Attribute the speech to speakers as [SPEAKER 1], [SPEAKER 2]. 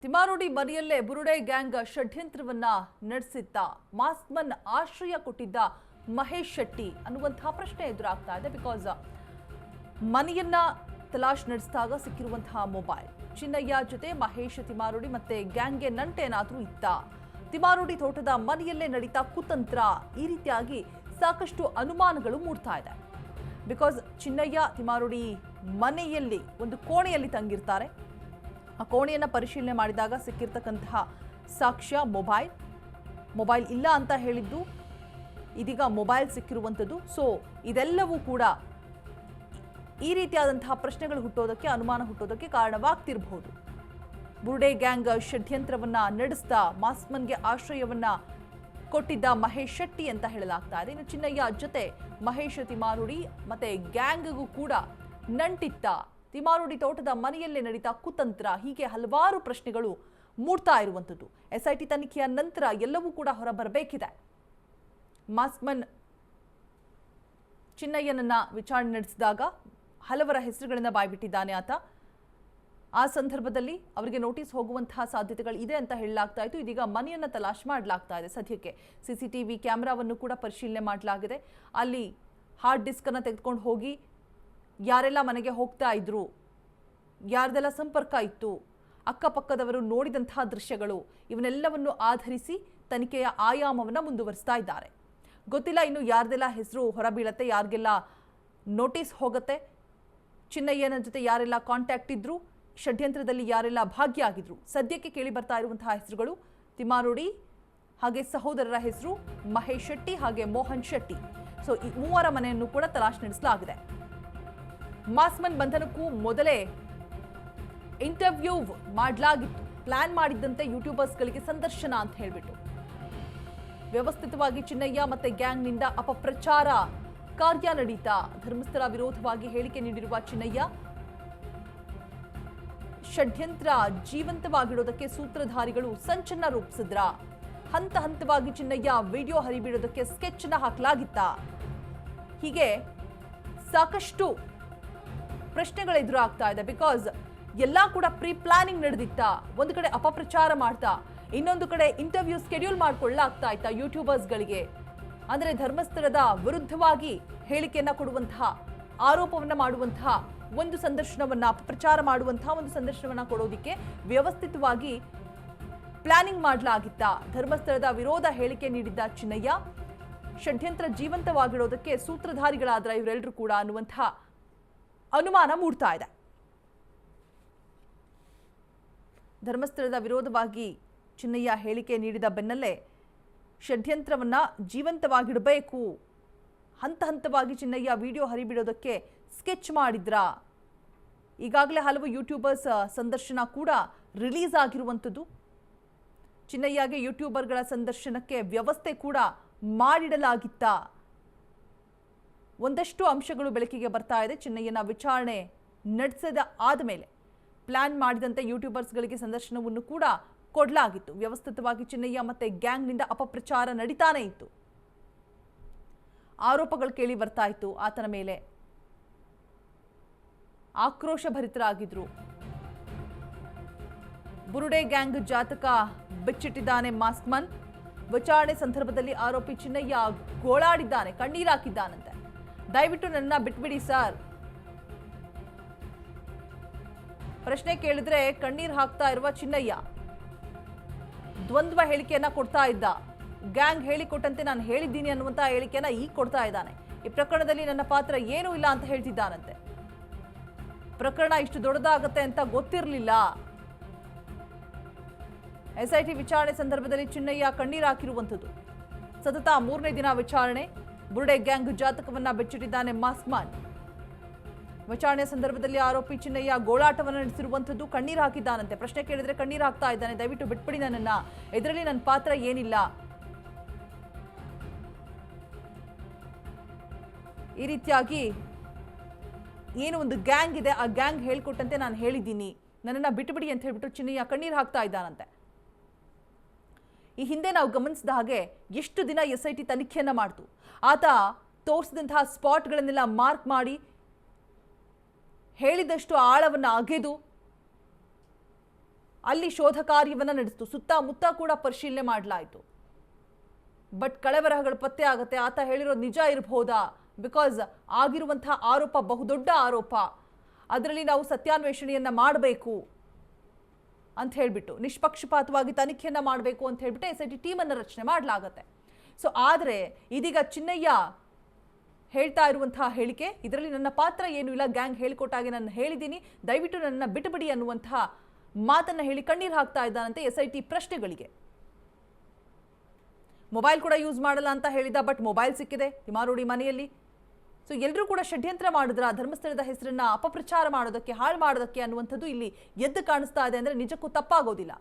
[SPEAKER 1] ತಿಮಾರೋಡಿ ಮನೆಯಲ್ಲೇ ಬುರುಡೆ ಗ್ಯಾಂಗ್ ಷಡ್ಯಂತ್ರವನ್ನ ನಡೆಸಿದ್ದ ಮಾಸ್ಮನ್ ಆಶ್ರಯ ಕೊಟ್ಟಿದ್ದ ಮಹೇಶ್ ಶೆಟ್ಟಿ ಅನ್ನುವಂತಹ ಪ್ರಶ್ನೆ ಎದುರಾಗ್ತಾ ಇದೆ. ಬಿಕಾಸ್ ಮನೆಯನ್ನ ತಲಾಶ್ ನಡೆಸಿದಾಗ ಸಿಕ್ಕಿರುವಂತಹ ಮೊಬೈಲ್, ಚಿನ್ನಯ್ಯ ಜೊತೆ ಮಹೇಶ್ ತಿಮಾರೋಡಿ ಮತ್ತೆ ಗ್ಯಾಂಗ್ಗೆ ನಂಟೇನಾದ್ರೂ ಇತ್ತ, ತಿಮಾರೋಡಿ ತೋಟದ ಮನೆಯಲ್ಲೇ ನಡೀತಾ ಕುತಂತ್ರ, ಈ ರೀತಿಯಾಗಿ ಸಾಕಷ್ಟು ಅನುಮಾನಗಳು ಮೂಡ್ತಾ ಇದೆ. ಬಿಕಾಸ್ ಚಿನ್ನಯ್ಯ ತಿಮಾರೋಡಿ ಮನೆಯಲ್ಲಿ ಒಂದು ಕೋಣೆಯಲ್ಲಿ ತಂಗಿರ್ತಾರೆ. ಆ ಕೋಣೆಯನ್ನು ಪರಿಶೀಲನೆ ಮಾಡಿದಾಗ ಸಿಕ್ಕಿರ್ತಕ್ಕಂತಹ ಸಾಕ್ಷ್ಯ ಮೊಬೈಲ್ ಇಲ್ಲ ಅಂತ ಹೇಳಿದ್ದು, ಇದೀಗ ಮೊಬೈಲ್ ಸಿಕ್ಕಿರುವಂಥದ್ದು. ಸೊ ಇದೆಲ್ಲವೂ ಕೂಡ ಈ ರೀತಿಯಾದಂತಹ ಪ್ರಶ್ನೆಗಳು ಹುಟ್ಟೋದಕ್ಕೆ, ಅನುಮಾನ ಹುಟ್ಟೋದಕ್ಕೆ ಕಾರಣವಾಗ್ತಿರಬಹುದು. ಬುರುಡೆ ಗ್ಯಾಂಗ್ ಷಡ್ಯಂತ್ರವನ್ನ ನಡೆಸ್ತಾ ಮಾಸ್ಮನ್ಗೆ ಆಶ್ರಯವನ್ನ ಕೊಟ್ಟಿದ್ದ ಮಹೇಶ್ ಶೆಟ್ಟಿ ಅಂತ ಹೇಳಲಾಗ್ತಾ ಇದೆ. ಇನ್ನು ಚಿನ್ನಯ್ಯ ಜೊತೆ ಮಹೇಶ್ ತಿಮಾರೋಡಿ ಮತ್ತೆ ಗ್ಯಾಂಗ್ಗೂ ಕೂಡ ನಂಟಿತ್ತ, ತಿಮಾರೋಡಿ ತೋಟದ ಮನೆಯಲ್ಲೇ ನಡೀತಾ ಕುತಂತ್ರ, ಹೀಗೆ ಹಲವಾರು ಪ್ರಶ್ನೆಗಳು ಮೂಡ್ತಾ ಇರುವಂಥದ್ದು. SIT ತನಿಖೆಯ ನಂತರ ಎಲ್ಲವೂ ಕೂಡ ಹೊರಬರಬೇಕಿದೆ. ಮಾಸ್ಮನ್ ಚಿನ್ನಯ್ಯನನ್ನ ವಿಚಾರಣೆ ನಡೆಸಿದಾಗ ಹಲವರ ಹೆಸರುಗಳನ್ನ ಬಾಯ್ಬಿಟ್ಟಿದ್ದಾನೆ ಆತ. ಆ ಸಂದರ್ಭದಲ್ಲಿ ಅವರಿಗೆ ನೋಟಿಸ್ ಹೋಗುವಂತಹ ಸಾಧ್ಯತೆಗಳು ಇದೆ ಅಂತ ಹೇಳಲಾಗ್ತಾ ಇತ್ತು. ಇದೀಗ ಮನೆಯನ್ನ ತಲಾಶ್ ಮಾಡಲಾಗ್ತಾ ಇದೆ. ಸದ್ಯಕ್ಕೆ CCTV ಕ್ಯಾಮೆರಾವನ್ನು ಕೂಡ ಪರಿಶೀಲನೆ ಮಾಡಲಾಗಿದೆ. ಅಲ್ಲಿ ಹಾರ್ಡ್ ಡಿಸ್ಕ್ ಅನ್ನ ತೆಗೆದುಕೊಂಡು ಹೋಗಿ ಯಾರೆಲ್ಲ ಮನೆಗೆ ಹೋಗ್ತಾ ಇದ್ರು, ಯಾರ್ದೆಲ್ಲ ಸಂಪರ್ಕ ಇತ್ತು, ಅಕ್ಕಪಕ್ಕದವರು ನೋಡಿದಂತಹ ದೃಶ್ಯಗಳು, ಇವನ್ನೆಲ್ಲವನ್ನು ಆಧರಿಸಿ ತನಿಖೆಯ ಆಯಾಮವನ್ನು ಮುಂದುವರಿಸ್ತಾ ಇದ್ದಾರೆ. ಗೊತ್ತಿಲ್ಲ ಇನ್ನು ಯಾರ್ದೆಲ್ಲ ಹೆಸರು ಹೊರಬೀಳತ್ತೆ, ಯಾರಿಗೆಲ್ಲ ನೋಟಿಸ್ ಹೋಗುತ್ತೆ, ಚಿನ್ನಯ್ಯನ ಜೊತೆ ಯಾರೆಲ್ಲ ಕಾಂಟ್ಯಾಕ್ಟ್ ಇದ್ರು, ಷಡ್ಯಂತ್ರದಲ್ಲಿ ಯಾರೆಲ್ಲ ಭಾಗಿಯಾಗಿದ್ರು. ಸದ್ಯಕ್ಕೆ ಕೇಳಿ ಬರ್ತಾ ಇರುವಂತಹ ಹೆಸರುಗಳು ತಿಮಾರೋಡಿ, ಹಾಗೆ ಸಹೋದರರ ಹೆಸರು ಮಹೇಶ್ ಶೆಟ್ಟಿ ಹಾಗೆ ಮೋಹನ್ ಶೆಟ್ಟಿ. ಸೊ ಈ ಮೂವರ ಮನೆಯನ್ನು ಕೂಡ ತಲಾಶ್ ನಡೆಸಲಾಗಿದೆ. ಮಾಸ್ಮನ್ ಬಂಧನಕ್ಕೂ ಮೊದಲೇ ಇಂಟರ್ವ್ಯೂ ಮಾಡಲಾಗಿತ್ತು. ಪ್ಲಾನ್ ಮಾಡಿದ್ದಂತೆ ಯೂಟ್ಯೂಬರ್ಸ್ಗಳಿಗೆ ಸಂದರ್ಶನ ಅಂತ ಹೇಳಿಬಿಟ್ಟು ವ್ಯವಸ್ಥಿತವಾಗಿ ಚಿನ್ನಯ್ಯ ಮತ್ತೆ ಗ್ಯಾಂಗ್ನಿಂದ ಅಪಪ್ರಚಾರ ಕಾರ್ಯ ನಡೀತಾ, ಧರ್ಮಸ್ಥಳ ವಿರೋಧವಾಗಿ ಹೇಳಿಕೆ ನೀಡಿರುವ ಚಿನ್ನಯ್ಯ ಷಡ್ಯಂತ್ರ ಜೀವಂತವಾಗಿಡೋದಕ್ಕೆ ಸೂತ್ರಧಾರಿಗಳು ಸಂಚನ್ನ ರೂಪಿಸಿದ್ರ, ಹಂತ ಹಂತವಾಗಿ ಚಿನ್ನಯ್ಯ ವಿಡಿಯೋ ಹರಿಬಿಡೋದಕ್ಕೆ ಸ್ಕೆಚ್ ನ ಹಾಕಲಾಗಿತ್ತ, ಹೀಗೆ ಸಾಕಷ್ಟು ಪ್ರಶ್ನೆಗಳು ಎದುರಾಗ್ತಾ ಇದೆ. ಬಿಕಾಸ್ ಎಲ್ಲಾ ಕೂಡ ಪ್ರೀ ಪ್ಲಾನಿಂಗ್ ನಡೆದಿತ್ತ, ಒಂದು ಕಡೆ ಅಪಪ್ರಚಾರ ಮಾಡ್ತಾ, ಇನ್ನೊಂದು ಕಡೆ ಇಂಟರ್ವ್ಯೂ ಸ್ಕೆಡ್ಯೂಲ್ ಮಾಡ್ಕೊಳ್ಳಾಗ್ತಾ ಇತ್ತ ಯೂಟ್ಯೂಬರ್ಸ್ಗಳಿಗೆ. ಅಂದ್ರೆ ಧರ್ಮಸ್ಥಳದ ವಿರುದ್ಧವಾಗಿ ಹೇಳಿಕೆಯನ್ನ ಕೊಡುವಂತಹ, ಆರೋಪವನ್ನ ಮಾಡುವಂತಹ ಒಂದು ಸಂದರ್ಶನವನ್ನ, ಅಪಪ್ರಚಾರ ಮಾಡುವಂತಹ ಒಂದು ಸಂದರ್ಶನವನ್ನ ಕೊಡೋದಿಕ್ಕೆ ವ್ಯವಸ್ಥಿತವಾಗಿ ಪ್ಲಾನಿಂಗ್ ಮಾಡಲಾಗಿತ್ತ. ಧರ್ಮಸ್ಥಳದ ವಿರೋಧ ಹೇಳಿಕೆ ನೀಡಿದ್ದ ಚಿನ್ನಯ್ಯ ಷಡ್ಯಂತ್ರ ಜೀವಂತವಾಗಿಡೋದಕ್ಕೆ ಸೂತ್ರಧಾರಿಗಳಾದ್ರ ಇವರೆಲ್ಲರೂ ಕೂಡ ಅನ್ನುವಂತಹ ಅನುಮಾನ ಮೂಡ್ತಾ ಇದೆ. ಧರ್ಮಸ್ಥಳದ ವಿರೋಧವಾಗಿ ಚಿನ್ನಯ್ಯ ಹೇಳಿಕೆ ನೀಡಿದ ಬೆನ್ನಲ್ಲೇ ಷಡ್ಯಂತ್ರವನ್ನ ಜೀವಂತವಾಗಿಡಬೇಕು, ಹಂತ ಹಂತವಾಗಿ ಚಿನ್ನಯ್ಯ ವಿಡಿಯೋ ಹರಿಬಿಡೋದಕ್ಕೆ ಸ್ಕೆಚ್ ಮಾಡಿದ್ರ. ಈಗಾಗಲೇ ಹಲವು ಯೂಟ್ಯೂಬರ್ಸ್ ಸಂದರ್ಶನ ಕೂಡ ರಿಲೀಸ್ ಆಗಿರುವಂಥದ್ದು. ಚಿನ್ನಯ್ಯಗೆ ಯೂಟ್ಯೂಬರ್ಗಳ ಸಂದರ್ಶನಕ್ಕೆ ವ್ಯವಸ್ಥೆ ಕೂಡ ಮಾಡಿಡಲಾಗಿತ್ತ. ಒಂದಷ್ಟು ಅಂಶಗಳು ಬೆಳಕಿಗೆ ಬರ್ತಾ ಇದೆ. ಚಿನ್ನಯ್ಯನ ವಿಚಾರಣೆ ನಡೆಸಿದ ಆದಮೇಲೆ ಪ್ಲಾನ್ ಮಾಡಿದಂತೆ ಯೂಟ್ಯೂಬರ್ಸ್ಗಳಿಗೆ ಸಂದರ್ಶನವನ್ನು ಕೂಡ ಕೊಡಲಾಗಿತ್ತು. ವ್ಯವಸ್ಥಿತವಾಗಿ ಚಿನ್ನಯ್ಯ ಮತ್ತೆ ಗ್ಯಾಂಗ್ನಿಂದ ಅಪಪ್ರಚಾರ ನಡೀತಾನೆ ಇತ್ತು. ಆರೋಪಗಳು ಕೇಳಿ ಬರ್ತಾ ಇತ್ತು. ಆತನ ಮೇಲೆ ಆಕ್ರೋಶ ಭರಿತರಾಗಿದ್ರು. ಬುರುಡೆ ಗ್ಯಾಂಗ್ ಜಾತಕ ಬಿಚ್ಚಿಟ್ಟಿದ್ದಾನೆ ಮಾಸ್ಮನ್. ವಿಚಾರಣೆ ಸಂದರ್ಭದಲ್ಲಿ ಆರೋಪಿ ಚಿನ್ನಯ್ಯ ಗೋಳಾಡಿದ್ದಾನೆ, ಕಣ್ಣೀರಾಕಿದ್ದಾನಂತೆ. ದಯವಿಟ್ಟು ನನ್ನ ಬಿಟ್ಬಿಡಿ ಸರ್, ಪ್ರಶ್ನೆ ಕೇಳಿದ್ರೆ ಕಣ್ಣೀರ್ ಹಾಕ್ತಾ ಇರುವ ಚಿನ್ನಯ್ಯ ದ್ವಂದ್ವ ಹೇಳಿಕೆಯನ್ನ ಕೊಡ್ತಾ ಇದ್ದ. ಗ್ಯಾಂಗ್ ಹೇಳಿಕೊಟ್ಟಂತೆ ನಾನು ಹೇಳಿದ್ದೀನಿ ಅನ್ನುವಂತಹ ಹೇಳಿಕೆಯನ್ನ ಈಗ ಕೊಡ್ತಾ ಇದ್ದಾನೆ. ಈ ಪ್ರಕರಣದಲ್ಲಿ ನನ್ನ ಪಾತ್ರ ಏನೂ ಇಲ್ಲ ಅಂತ ಹೇಳ್ತಿದ್ದಾನಂತೆ. ಪ್ರಕರಣ ಇಷ್ಟು ದೊಡ್ಡದಾಗತ್ತೆ ಅಂತ ಗೊತ್ತಿರಲಿಲ್ಲ. SIT ವಿಚಾರಣೆ ಸಂದರ್ಭದಲ್ಲಿ ಚಿನ್ನಯ್ಯ ಕಣ್ಣೀರ್ ಹಾಕಿರುವಂಥದ್ದು. ಸತತ 3ನೇ ದಿನ ವಿಚಾರಣೆ. ಬುರುಡೆ ಗ್ಯಾಂಗ್ ಜಾತಕವನ್ನ ಬೆಚ್ಚಿಟ್ಟಿದ್ದಾನೆ ಮಾಸ್ಮನ್. ವಿಚಾರಣೆ ಸಂದರ್ಭದಲ್ಲಿ ಆರೋಪಿ ಚಿನ್ನಯ್ಯ ಗೋಳಾಟವನ್ನು ನಡೆಸಿರುವಂಥದ್ದು, ಕಣ್ಣೀರ್ ಹಾಕಿದ್ದಾನಂತೆ. ಪ್ರಶ್ನೆ ಕೇಳಿದ್ರೆ ಕಣ್ಣೀರ್ ಹಾಕ್ತಾ ಇದ್ದಾನೆ. ದಯವಿಟ್ಟು ಬಿಟ್ಬಿಡಿ ನನ್ನನ್ನ, ಇದರಲ್ಲಿ ನನ್ನ ಪಾತ್ರ ಏನಿಲ್ಲ, ಈ ರೀತಿಯಾಗಿ ಏನು ಒಂದು ಗ್ಯಾಂಗ್ ಇದೆ, ಆ ಗ್ಯಾಂಗ್ ಹೇಳ್ಕೊಟ್ಟಂತೆ ನಾನು ಹೇಳಿದ್ದೀನಿ, ನನ್ನನ್ನ ಬಿಟ್ಟುಬಿಡಿ ಅಂತ ಹೇಳ್ಬಿಟ್ಟು ಚಿನ್ನಯ್ಯ ಕಣ್ಣೀರ್ ಹಾಕ್ತಾ ಇದ್ದಾನಂತೆ. ಈ ಹಿಂದೆ ನಾವು ಗಮನಿಸಿದ ಹಾಗೆ ಎಷ್ಟು ದಿನ SIT ತನಿಖೆಯನ್ನ ಮಾಡ್ತು. ಆತ ತೋರಿಸಿದಂತಹ ಸ್ಪಾಟ್ಗಳನ್ನೆಲ್ಲ ಮಾರ್ಕ್ ಮಾಡಿ ಹೇಳಿದಷ್ಟು ಆಳವನ್ನು ಅಗೆದು ಅಲ್ಲಿ ಶೋಧ ಕಾರ್ಯವನ್ನು ನಡೆಸಿತು, ಸುತ್ತಮುತ್ತ ಕೂಡ ಪರಿಶೀಲನೆ ಮಾಡಲಾಯಿತು. ಬಟ್ ಕಳೆಬರಹಗಳು ಪತ್ತೆ ಆಗುತ್ತೆ, ಆತ ಹೇಳಿರೋದು ನಿಜ ಇರಬಹುದಾ, ಬಿಕಾಸ್ ಆಗಿರುವಂತಹ ಆರೋಪ ಬಹುದೊಡ್ಡ ಆರೋಪ, ಅದರಲ್ಲಿ ನಾವು ಸತ್ಯಾನ್ವೇಷಣೆಯನ್ನ ಮಾಡಬೇಕು ಅಂತ ಹೇಳ್ಬಿಟ್ಟು, ನಿಷ್ಪಕ್ಷಪಾತವಾಗಿ ತನಿಖೆಯನ್ನ ಮಾಡಬೇಕು ಅಂತ ಹೇಳ್ಬಿಟ್ಟು SIT ಟೀಮ್ ಅನ್ನು ರಚನೆ ಮಾಡಲಾಗತ್ತೆ. ಸೊ ಆದರೆ ಇದೀಗ ಚಿನ್ನಯ್ಯ ಹೇಳ್ತಾ ಇರುವಂತಹ ಹೇಳಿಕೆ, ಇದರಲ್ಲಿ ನನ್ನ ಪಾತ್ರ ಏನೂ ಇಲ್ಲ, ಗ್ಯಾಂಗ್ ಹೇಳಿಕೊಟ್ಟಾಗೆ ನಾನು ಹೇಳಿದ್ದೀನಿ, ದಯವಿಟ್ಟು ನನ್ನ ಬಿಟ್ಟುಬಿಡಿ ಅನ್ನುವಂತಹ ಮಾತನ್ನ ಹೇಳಿ ಕಣ್ಣೀರು ಹಾಕ್ತಾ ಇದ್ದಾನಂತೆ SIT ಪ್ರಶ್ನೆಗಳಿಗೆ. ಮೊಬೈಲ್ ಕೂಡ ಯೂಸ್ ಮಾಡಲ್ಲ ಅಂತ ಹೇಳಿದ, ಬಟ್ ಮೊಬೈಲ್ ಸಿಕ್ಕಿದೆ ತಿಮಾರೋಡಿ ಮನೆಯಲ್ಲಿ. ಸೊ ಎಲ್ಲರೂ ಕೂಡ ಷಡ್ಯಂತ್ರ ಮಾಡಿದ್ರ, ಧರ್ಮಸ್ಥಳದ ಹೆಸರನ್ನ ಅಪಪ್ರಚಾರ ಮಾಡೋದಕ್ಕೆ, ಹಾಳು ಮಾಡೋದಕ್ಕೆ ಅನ್ನುವಂಥದ್ದು ಇಲ್ಲಿ ಎದ್ದು ಕಾಣಿಸ್ತಾ ಇದೆ ಅಂದ್ರೆ ನಿಜಕ್ಕೂ ತಪ್ಪಾಗೋದಿಲ್ಲ.